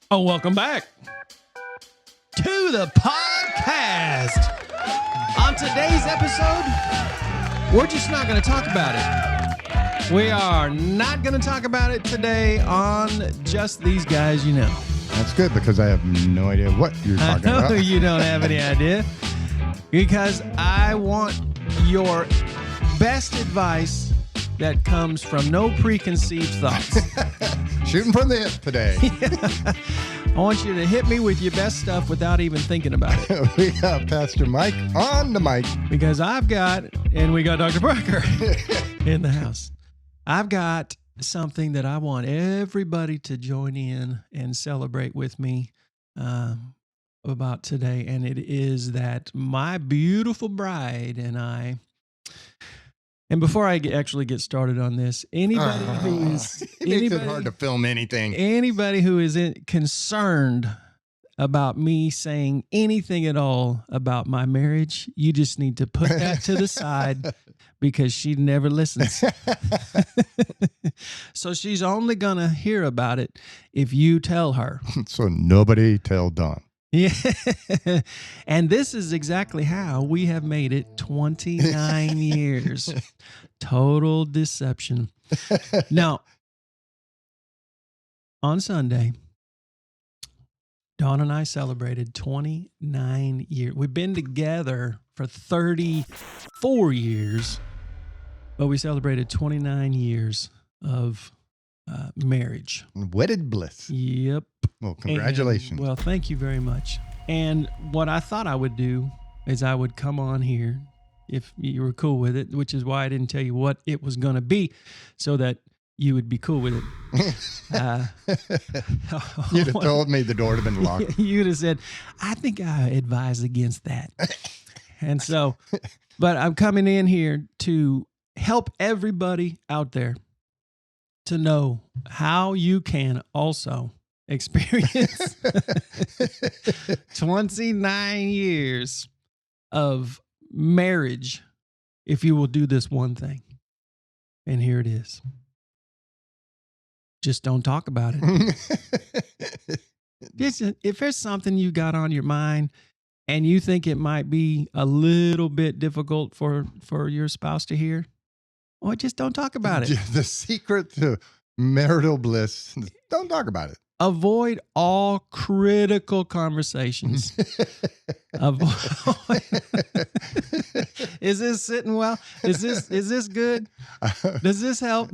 Oh, welcome back to the podcast. On today's episode, we're just not going to talk about it. We are not going to talk about it today on Just These Guys You Know. That's good because I have no idea what you're talking about. You don't have any idea because I want your best advice that comes from no preconceived thoughts. Shooting from the hip today. I want you to hit me with your best stuff without even thinking about it. We got Pastor Mike on the mic. Because we got Dr. Parker in the house. I've got something that I want everybody to join in and celebrate with me about today. And it is that my beautiful bride and I, and before I actually get started on this, anybody who is it makes it hard to film anything. Anybody who is concerned about me saying anything at all about my marriage, you just need to put that to the side because she never listens. So she's only going to hear about it if you tell her. So nobody tell Dawn. Yeah. And this is exactly how we have made it 29 years. Total deception. Now, on Sunday, Dawn and I celebrated 29 years. We've been together for 34 years, but we celebrated 29 years of marriage. Wedded bliss. Yep. Well, congratulations. Well, thank you very much. And what I thought I would do is I would come on here if you were cool with it, which is why I didn't tell you what it was going to be so that you would be cool with it. You'd have told me the door would have been locked. You'd have said, I think I advise against that. And so, but I'm coming in here to help everybody out there to know how you can also experience 29 years of marriage if you will do this one thing. And here it is. Just don't talk about it. If there's something you got on your mind and you think it might be a little bit difficult for your spouse to hear, well, just don't talk about it. The secret to marital bliss, don't talk about it. Avoid all critical conversations. Is this sitting well? Is this good? Does this help?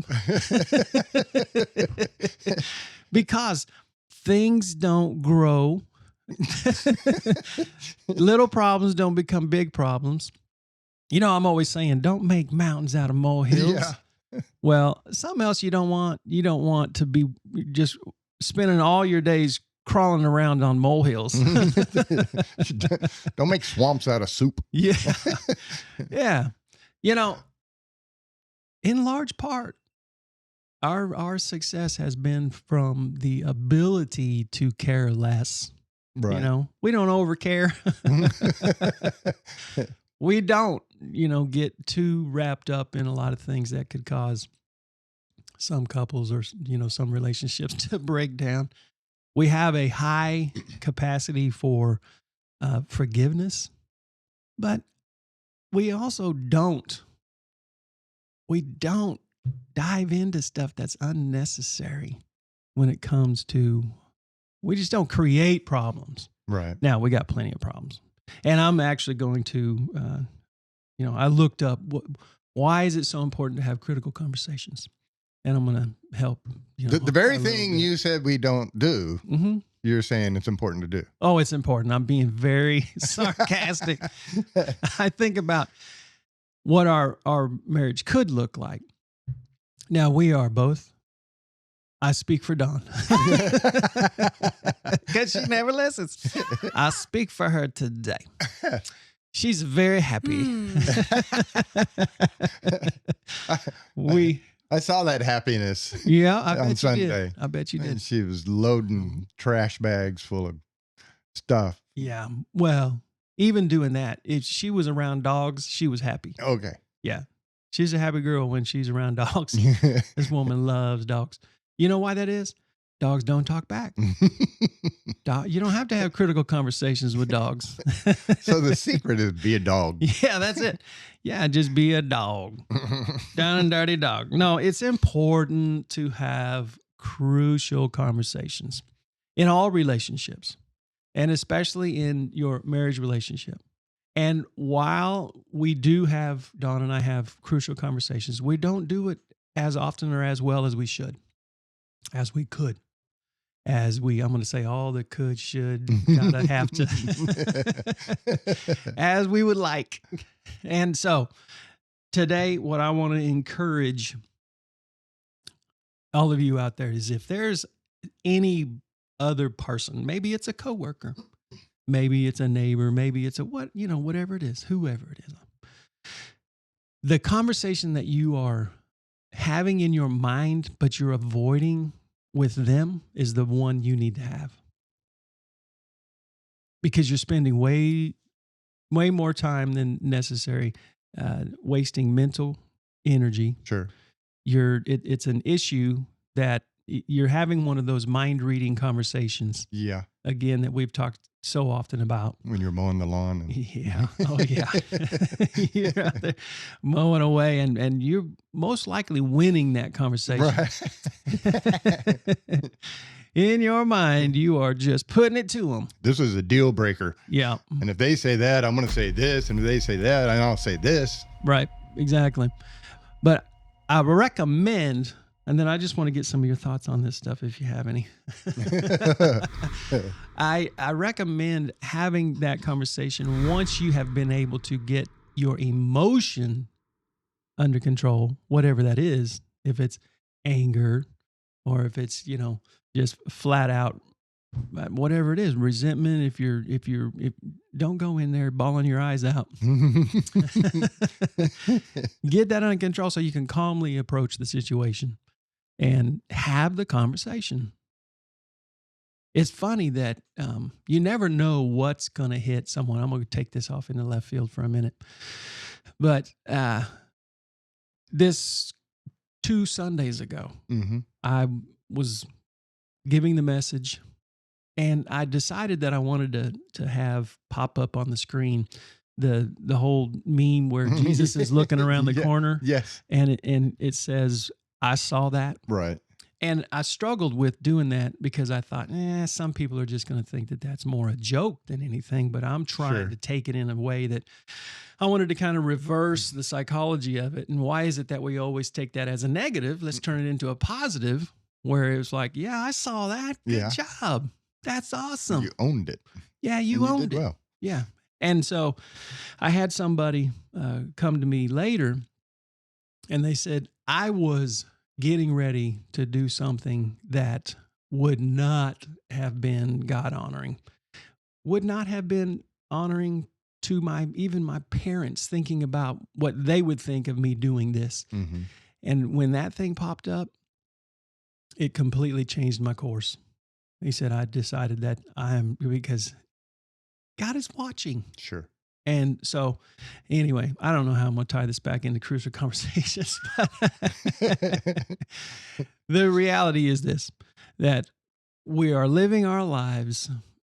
Because things don't grow. Little problems don't become big problems. You know, I'm always saying, don't make mountains out of molehills. Yeah. Well, something else you don't want to be just spending all your days crawling around on molehills. Don't make swamps out of soup. Yeah. Yeah. You know, in large part, our success has been from the ability to care less. Right. You know, we don't overcare. We don't, get too wrapped up in a lot of things that could cause some couples or, some relationships to break down. We have a high capacity for forgiveness, but we also don't dive into stuff that's unnecessary when it comes to, we just don't create problems. Right. Now, we got plenty of problems. And I'm actually going to, I looked up why is it so important to have critical conversations? And I'm going to help. The very thing you said we don't do, you're saying it's important to do. Oh, it's important. I'm being very sarcastic. I think about what our marriage could look like. Now, we are both. I speak for Dawn because she never listens. I speak for her today. She's very happy. I saw that happiness. Yeah, on Sunday. I bet you did. And she was loading trash bags full of stuff. Yeah. Well, even doing that, if she was around dogs, she was happy. Okay. Yeah. She's a happy girl when she's around dogs. This woman loves dogs. You know why that is? Dogs don't talk back. You don't have to have critical conversations with dogs. So the secret is be a dog. Yeah, that's it. Yeah, just be a dog. Down and dirty dog. No, it's important to have crucial conversations in all relationships, and especially in your marriage relationship. And while we do have, Dawn and I have crucial conversations, we don't do it as often or as well as we should, as we could. I'm going to say all the could, should, gotta, have to, as we would like. And so today, what I want to encourage all of you out there is if there's any other person, maybe it's a coworker, maybe it's a neighbor, maybe it's whatever it is, whoever it is, the conversation that you are having in your mind, but you're avoiding with them is the one you need to have, because you're spending way more time than necessary wasting mental energy. Sure. It's an issue that you're having one of those mind reading conversations. Yeah. Again, that we've talked so often about. When you're mowing the lawn. Yeah. Oh, yeah. You're out there mowing away, and you're most likely winning that conversation. Right. In your mind, you are just putting it to them. This is a deal breaker. Yeah. And if they say that, I'm going to say this. And if they say that, I'll say this. Right. Exactly. But I recommend, and then I just want to get some of your thoughts on this stuff if you have any. I recommend having that conversation once you have been able to get your emotion under control, whatever that is, if it's anger or if it's, just flat out, whatever it is, resentment. If don't go in there bawling your eyes out. Get that under control so you can calmly approach the situation and have the conversation. It's funny that you never know what's going to hit someone. I'm going to take this off in the left field for a minute. But this 2 Sundays ago, I was giving the message, and I decided that I wanted to have pop up on the screen the whole meme where Jesus is looking around the corner. Yes. And it says, I saw that. Right. And I struggled with doing that because I thought, some people are just going to think that that's more a joke than anything. But I'm trying to take it in a way that I wanted to kind of reverse the psychology of it. And why is it that we always take that as a negative? Let's turn it into a positive, where it was like, yeah, I saw that. Good job. That's awesome. You owned it. Yeah, you owned it. Well. Yeah. And so I had somebody come to me later, and they said, I was getting ready to do something that would not have been God honoring, would not have been honoring to even my parents, thinking about what they would think of me doing this. Mm-hmm. And when that thing popped up, it completely changed my course. He said, I decided that because God is watching. Sure. And so anyway, I don't know how I'm going to tie this back into crucial conversations, but the reality is this, that we are living our lives,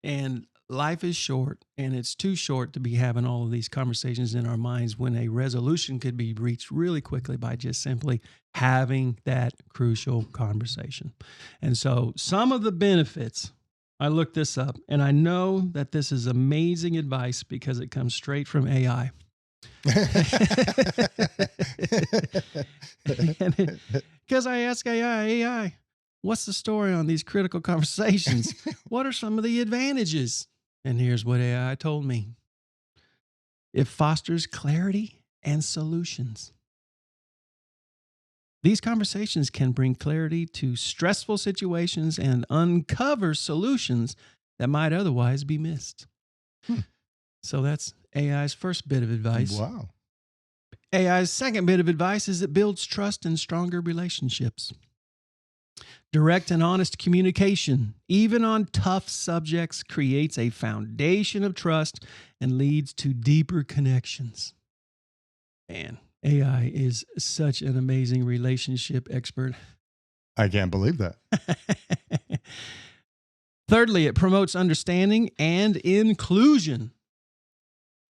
and life is short, and it's too short to be having all of these conversations in our minds when a resolution could be reached really quickly by just simply having that crucial conversation. And so some of the benefits, I looked this up, and I know that this is amazing advice because it comes straight from AI. Because I asked AI, what's the story on these critical conversations? What are some of the advantages? And here's what AI told me. It fosters clarity and solutions. These conversations can bring clarity to stressful situations and uncover solutions that might otherwise be missed. So that's AI's first bit of advice. Wow. AI's second bit of advice is it builds trust and stronger relationships. Direct and honest communication, even on tough subjects, creates a foundation of trust and leads to deeper connections. Man, AI is such an amazing relationship expert. I can't believe that. Thirdly, it promotes understanding and inclusion.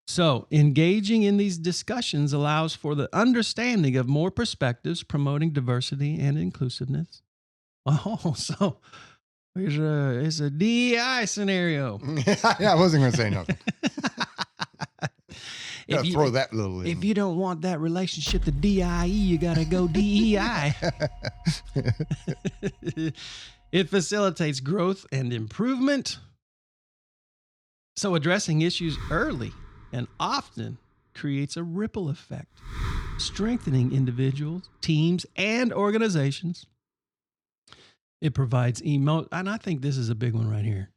So, engaging in these discussions allows for the understanding of more perspectives, promoting diversity and inclusiveness. Oh, so it's a DEI scenario. Yeah, I wasn't going to say nothing. Throw that little in. If you don't want that relationship to DIE, you got to go DEI. It facilitates growth and improvement. So addressing issues early and often creates a ripple effect, strengthening individuals, teams, and organizations. It provides and I think this is a big one right here.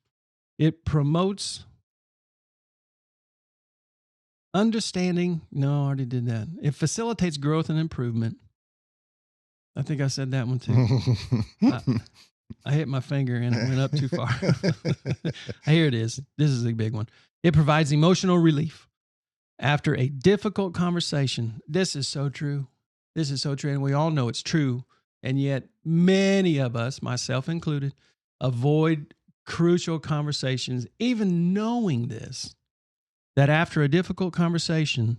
It promotes understanding. No, I already did that. It facilitates growth and improvement. I think I said that one too. I hit my finger and it went up too far. Here it is. This is a big one. It provides emotional relief after a difficult conversation. This is so true. This is so true. And we all know it's true. And yet many of us, myself included, avoid crucial conversations, even knowing this, that after a difficult conversation,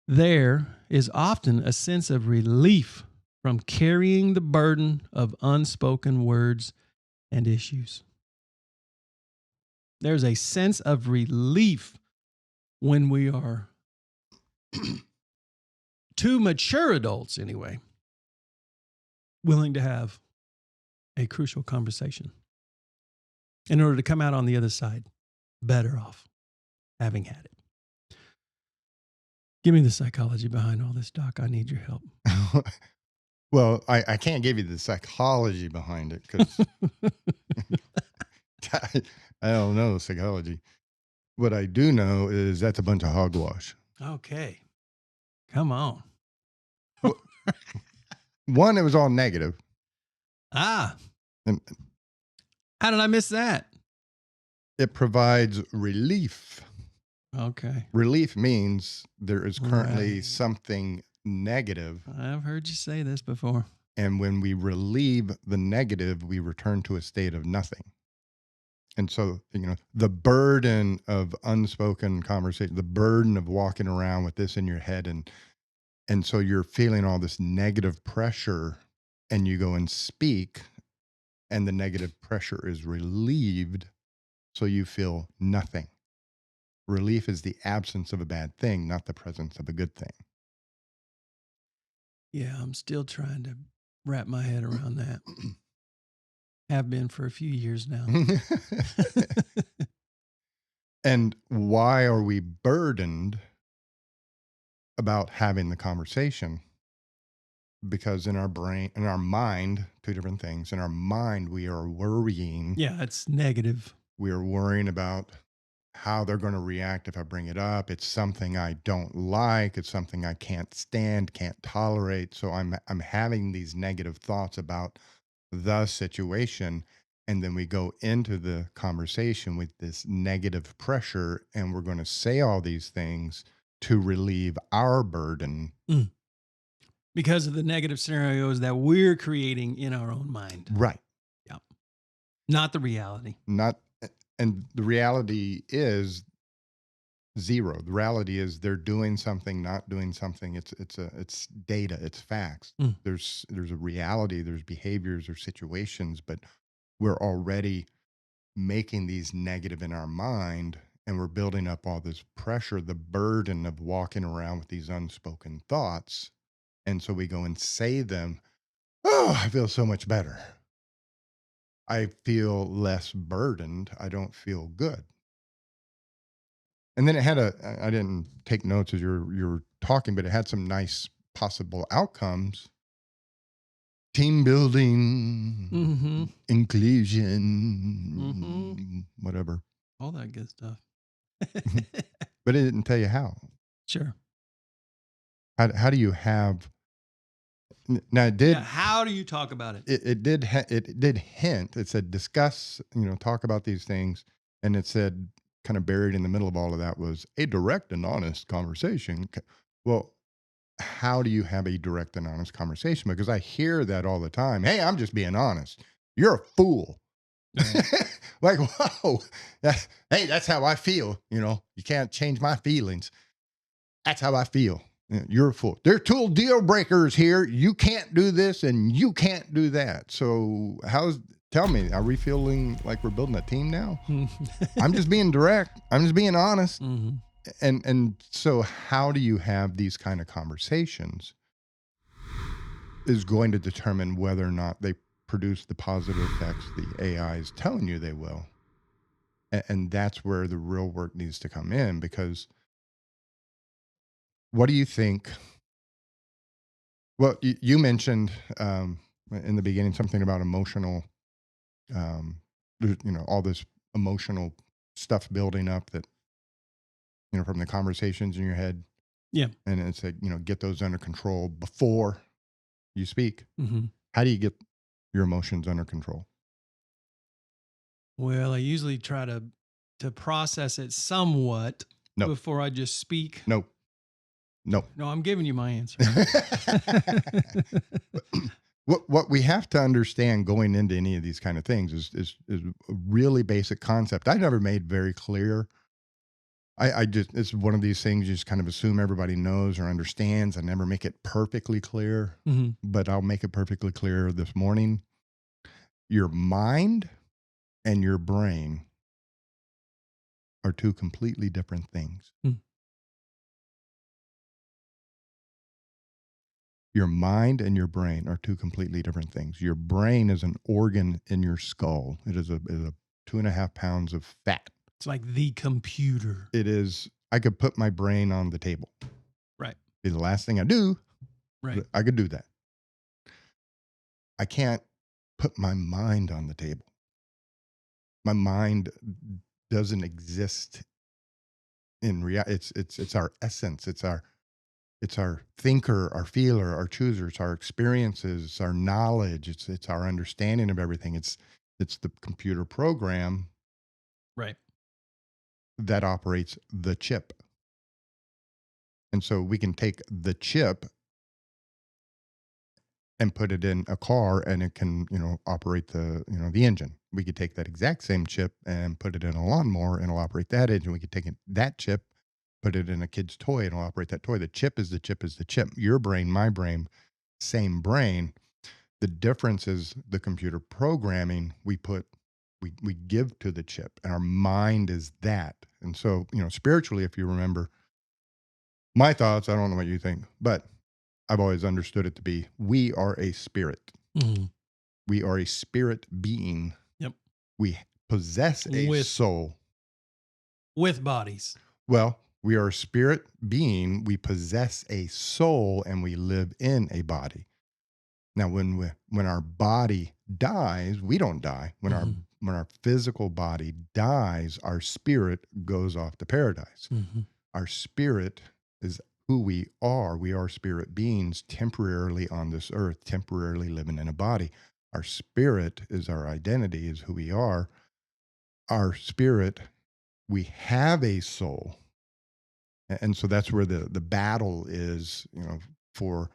there is often a sense of relief from carrying the burden of unspoken words and issues. There's a sense of relief when we are two mature adults, anyway, willing to have a crucial conversation in order to come out on the other side better off having had it. Give me the psychology behind all this, Doc. I need your help. Well, I can't give you the psychology behind it because I don't know psychology. What I do know is that's a bunch of hogwash. Okay. Come on. One, it was all negative. And how did I miss that? It provides relief. Okay. Relief means there is currently something negative. I've heard you say this before. And when we relieve the negative, we return to a state of nothing. And so, the burden of unspoken conversation, the burden of walking around with this in your head, and so you're feeling all this negative pressure, and you go and speak, and the negative pressure is relieved, so you feel nothing. Relief is the absence of a bad thing, not the presence of a good thing. Yeah, I'm still trying to wrap my head around that. Have been for a few years now. And why are we burdened about having the conversation? Because in our brain, in our mind, two different things. In our mind, we are worrying. Yeah, it's negative. We are worrying about how they're going to react if I bring it up. It's something I don't like. It's something I can't stand, can't tolerate. So I'm having these negative thoughts about the situation. And then we go into the conversation with this negative pressure, and we're going to say all these things to relieve our burden. Because of the negative scenarios that we're creating in our own mind. Right. Yeah. Not the reality. And the reality is zero. The reality is they're doing something, not doing something. It's data, it's facts. There's a reality, there's behaviors or situations, but we're already making these negative in our mind, and we're building up all this pressure, the burden of walking around with these unspoken thoughts. And so we go and say them. Oh, I feel so much better. I feel less burdened. I don't feel good. And then it had I didn't take notes as you're talking, but it had some nice possible outcomes. Team building, inclusion, whatever. All that good stuff. But it didn't tell you how. Sure. How do you have... Now it did. Yeah, how do you talk about it? It did hint. It said discuss, talk about these things, and it said kind of buried in the middle of all of that was a direct and honest conversation. Well, how do you have a direct and honest conversation? Because I hear that all the time. Hey, I'm just being honest. You're a fool. Right. Like, whoa, hey, that's how I feel. You can't change my feelings. That's how I feel. You're a fool. There are two deal breakers here. You can't do this and you can't do that. So tell me, are we feeling like we're building a team now? I'm just being direct. I'm just being honest. Mm-hmm. And so how do you have these kind of conversations is going to determine whether or not they produce the positive effects the AI is telling you they will. And that's where the real work needs to come in, because what do you think? Well, you mentioned in the beginning something about emotional, all this emotional stuff building up that, from the conversations in your head. Yeah. And it's like, get those under control before you speak. Mm-hmm. How do you get your emotions under control? Well, I usually try to process it somewhat before I just speak. No, I'm giving you my answer. What we have to understand going into any of these kind of things is a really basic concept. I never made very clear. I just, it's one of these things you just kind of assume everybody knows or understands. I never make it perfectly clear, but I'll make it perfectly clear this morning. Your mind and your brain are two completely different things. Your mind and your brain are two completely different things. Your brain is an organ in your skull. It is a 2.5 pounds of fat. It's like the computer. It is. I could put my brain on the table. Right. Be the last thing I do. Right. I could do that. I can't put my mind on the table. My mind doesn't exist in reality. It's our essence. It's our thinker, our feeler, our chooser. It's our experiences, our knowledge. It's our understanding of everything. It's the computer program, right, that operates the chip. And so we can take the chip and put it in a car, and it can, operate the engine. We could take that exact same chip and put it in a lawnmower, and it'll operate that engine. We could take that chip, put it in a kid's toy, and it'll operate that toy. The chip is the chip is the chip. Your brain, my brain, same brain. The difference is the computer programming we give to the chip, and our mind is that. And so, spiritually, if you remember my thoughts, I don't know what you think, but I've always understood it to be, we are a spirit. Mm-hmm. We are a spirit being. Yep. We possess a soul. With bodies. Well, we are a spirit being. We possess a soul, and we live in a body. Now, when our body dies, we don't die. When our physical body dies, our spirit goes off to paradise. Mm-hmm. Our spirit is who we are. We are spirit beings temporarily on this earth, temporarily living in a body. Our spirit is our identity, is who we are. Our spirit, we have a soul. And so that's where the battle is, for,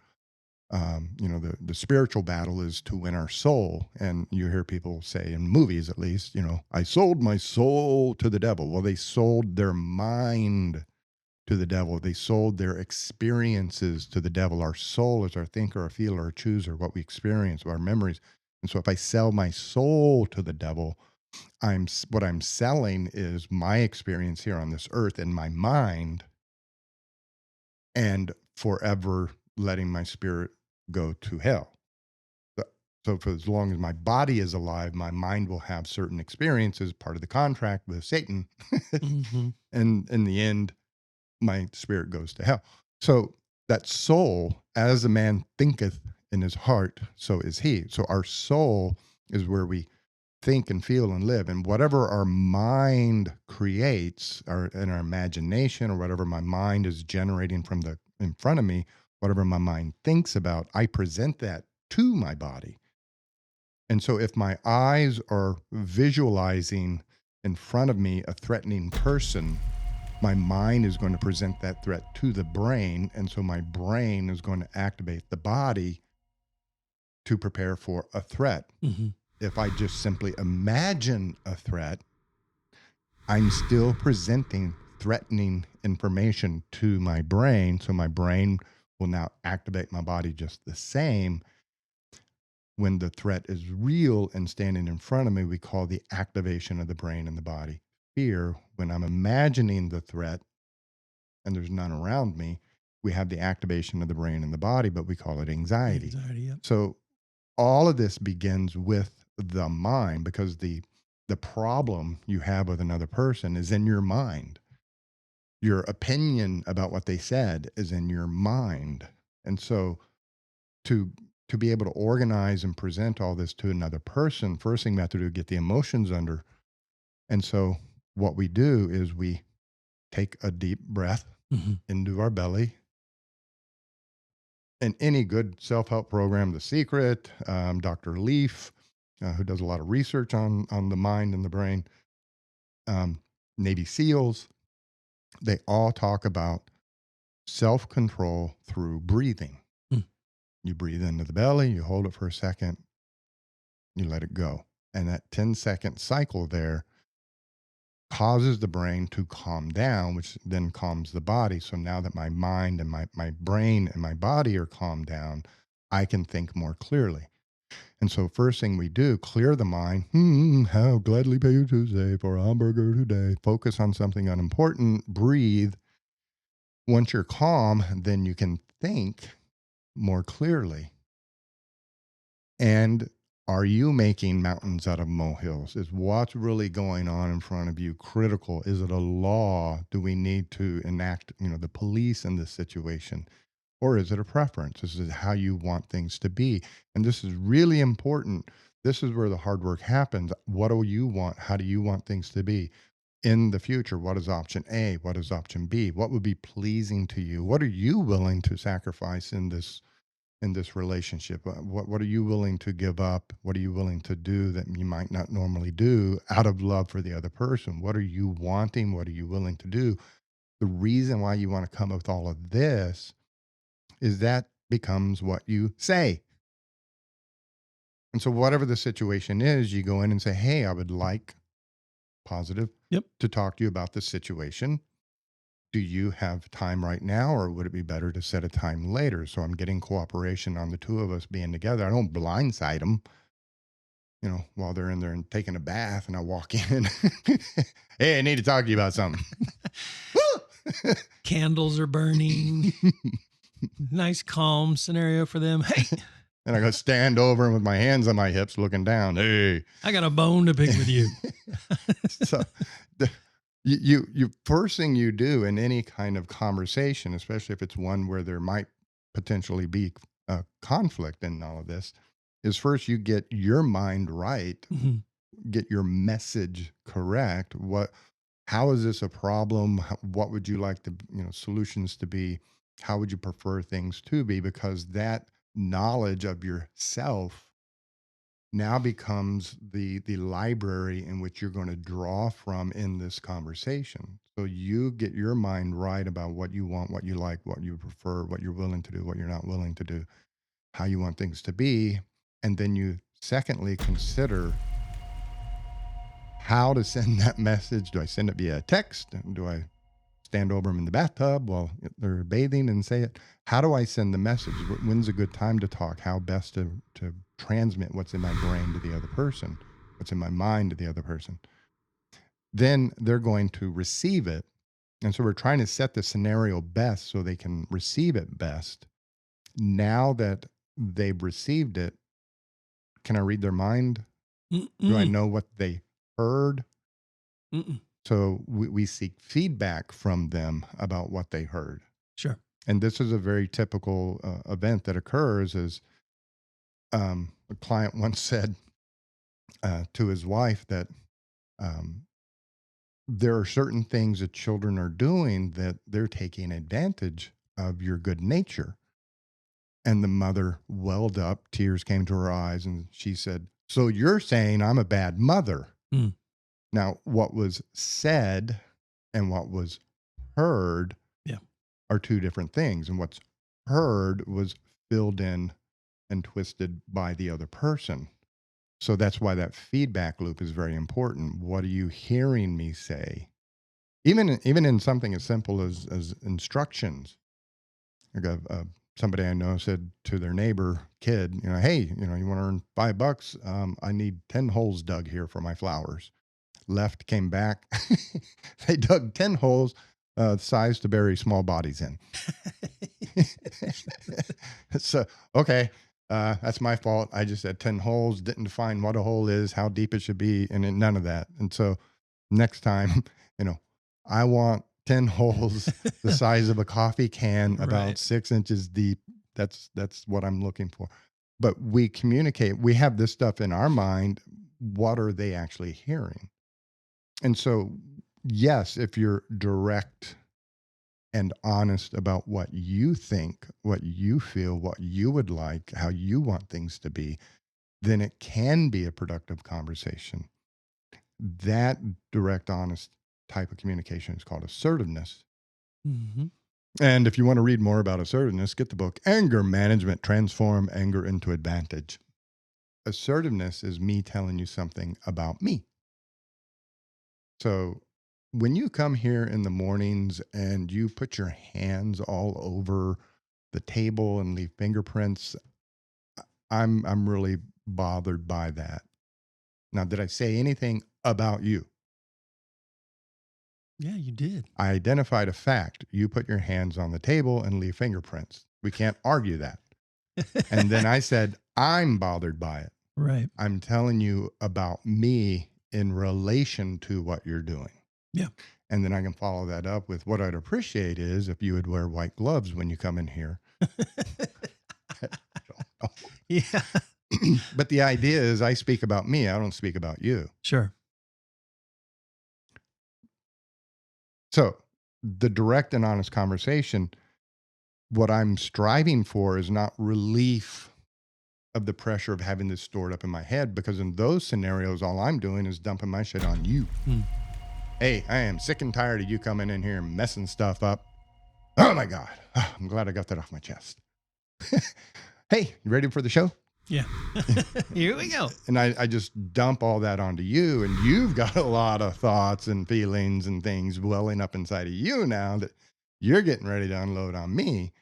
the spiritual battle is to win our soul. And you hear people say in movies, at least, I sold my soul to the devil. Well, they sold their mind to the devil. They sold their experiences to the devil. Our soul is our thinker, our feeler, our chooser, what we experience, our memories. And so if I sell my soul to the devil, what I'm selling is my experience here on this earth and my mind, and forever letting my spirit go to hell. So for as long as my body is alive, my mind will have certain experiences, part of the contract with Satan. Mm-hmm. And in the end, my spirit goes to hell. So that soul, as a man thinketh in his heart, so is he. So our soul is where we think and feel and live. And whatever our mind creates, in our imagination, or whatever my mind is generating in front of me, whatever my mind thinks about, I present that to my body. And so if my eyes are visualizing in front of me a threatening person, my mind is going to present that threat to the brain. And so my brain is going to activate the body to prepare for a threat. Mm-hmm. if I just simply imagine a threat, I'm still presenting threatening information to my brain. So my brain will now activate my body just the same. When the threat is real and standing in front of me, we call the activation of the brain and the body fear. When I'm imagining the threat and there's none around me, we have the activation of the brain and the body, but we call it anxiety. Anxiety, yep. So all of this begins with the mind, because the problem you have with another person is in your mind. Your opinion about what they said is in your mind. And so to be able to organize and present all this to another person, first thing we have to do is get the emotions under. And so what we do is we take a deep breath into our belly. In any good self-help program, The Secret, Dr. Leaf, who does a lot of research on the mind and the brain, Navy SEALs, they all talk about self-control through breathing. You breathe into the belly, you hold it for a second, you let it go. And that 10-second cycle there causes the brain to calm down, which then calms the body. So now that my mind and my brain and my body are calmed down, I can think more clearly. And so first thing we do, clear the mind. How gladly pay you Tuesday for a hamburger today. Focus on something unimportant. Breathe. Once you're calm, then you can think more clearly. And are you making mountains out of molehills? Is what's really going on in front of you critical? Is it a law? Do we need to enact, the police in this situation? Or is it a preference? This is how you want things to be. And this is really important. This is where the hard work happens. What do you want? How do you want things to be? In the future, what is option A? What is option B? What would be pleasing to you? What are you willing to sacrifice in this relationship? What are you willing to give up? What are you willing to do that you might not normally do out of love for the other person? What are you wanting? What are you willing to do? The reason why you want to come up with all of this is that becomes what you say. And so whatever the situation is, you go in and say, hey, I would like positive to talk to you about this situation. Do you have time right now, or would it be better to set a time later? So I'm getting cooperation on the two of us being together. I don't blindside them, while they're in there and taking a bath, and I walk in. Hey, I need to talk to you about something. Candles are burning. Nice, calm scenario for them. Hey. And I go stand over and with my hands on my hips looking down. Hey, I got a bone to pick with you. So you first thing you do in any kind of conversation, especially if it's one where there might potentially be a conflict in all of this, is first you get your mind right, get your message correct. How is this a problem? What would you like the solutions to be? How would you prefer things to be? Because that knowledge of yourself now becomes the library in which you're going to draw from in this conversation. So you get your mind right about what you want, what you like, what you prefer, what you're willing to do, what you're not willing to do, how you want things to be. And then you secondly consider how to send that message. Do I send it via text? Do I stand over them in the bathtub while they're bathing and say it? How do I send the message? When's a good time to talk? How best to transmit what's in my brain to the other person, what's in my mind to the other person? Then they're going to receive it. And so we're trying to set the scenario best so they can receive it best. Now that they've received it, can I read their mind? Do I know what they heard? So we seek feedback from them about what they heard. Sure. And this is a very typical event that occurs is a client once said to his wife that there are certain things that children are doing that they're taking advantage of your good nature. And the mother welled up, tears came to her eyes, and she said, so you're saying I'm a bad mother. Now, what was said and what was heard are two different things. And what's heard was filled in and twisted by the other person. So that's why that feedback loop is very important. What are you hearing me say? Even in something as simple as instructions. Like somebody I know said to their neighbor kid, hey, you want to earn $5? I need 10 holes dug here for my flowers. Left, came back. They dug 10 holes, size to bury small bodies in. So, okay. That's my fault. I just said 10 holes, didn't define what a hole is, how deep it should be, and none of that. And so next time, I want 10 holes the size of a coffee can, about 6 inches deep. That's what I'm looking for. But we communicate. We have this stuff in our mind. What are they actually hearing? And so, yes, if you're direct and honest about what you think, what you feel, what you would like, how you want things to be, then it can be a productive conversation. That direct, honest type of communication is called assertiveness. Mm-hmm. And if you want to read more about assertiveness, get the book Anger Management, Transform Anger into Advantage. Assertiveness is me telling you something about me. So when you come here in the mornings and you put your hands all over the table and leave fingerprints, I'm really bothered by that. Now, did I say anything about you? Yeah, you did. I identified a fact. You put your hands on the table and leave fingerprints. We can't argue that. And then I said, I'm bothered by it. Right. I'm telling you about me in relation to what you're doing. Yeah. And then I can follow that up with what I'd appreciate is if you would wear white gloves when you come in here. Yeah. But the idea is I speak about me. I don't speak about you. Sure. So the direct and honest conversation, what I'm striving for is not relief of the pressure of having this stored up in my head, because in those scenarios, all I'm doing is dumping my shit on you. Hey, I am sick and tired of you coming in here and messing stuff up. Oh my God. I'm glad I got that off my chest. Hey, you ready for the show? Yeah. Here we go. And I just dump all that onto you, and you've got a lot of thoughts and feelings and things welling up inside of you now that you're getting ready to unload on me.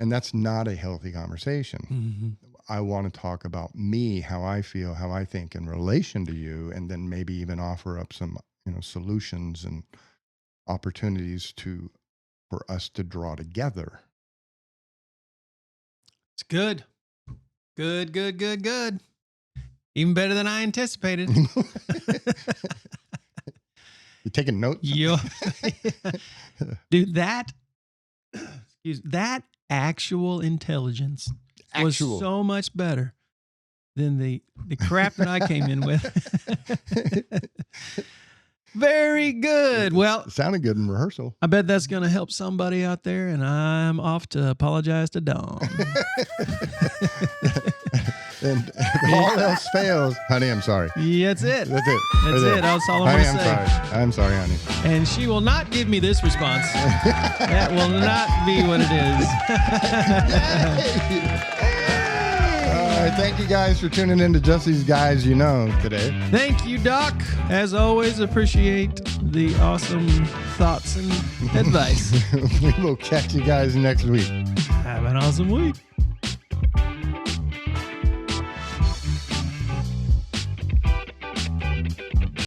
And that's not a healthy conversation. Mm-hmm. I want to talk about me, how I feel, how I think in relation to you, and then maybe even offer up some, solutions and opportunities for us to draw together. It's good. Good. Even better than I anticipated. You taking notes? Yeah. Dude, that actual intelligence was so much better than the crap that I came in with. Very good. Well, it sounded good in rehearsal. I bet that's going to help somebody out there, and I'm off to apologize to Dawn. And if all else fails, honey, I'm sorry. Yeah, that's it. That's it. That's it. That's all I'm honey, going to say. I'm sorry, honey. And she will not give me this response. That will not be what it is. All right, thank you guys for tuning in to Just These Guys You Know today. Thank you, Doc. As always, appreciate the awesome thoughts and advice. We will catch you guys next week. Have an awesome week.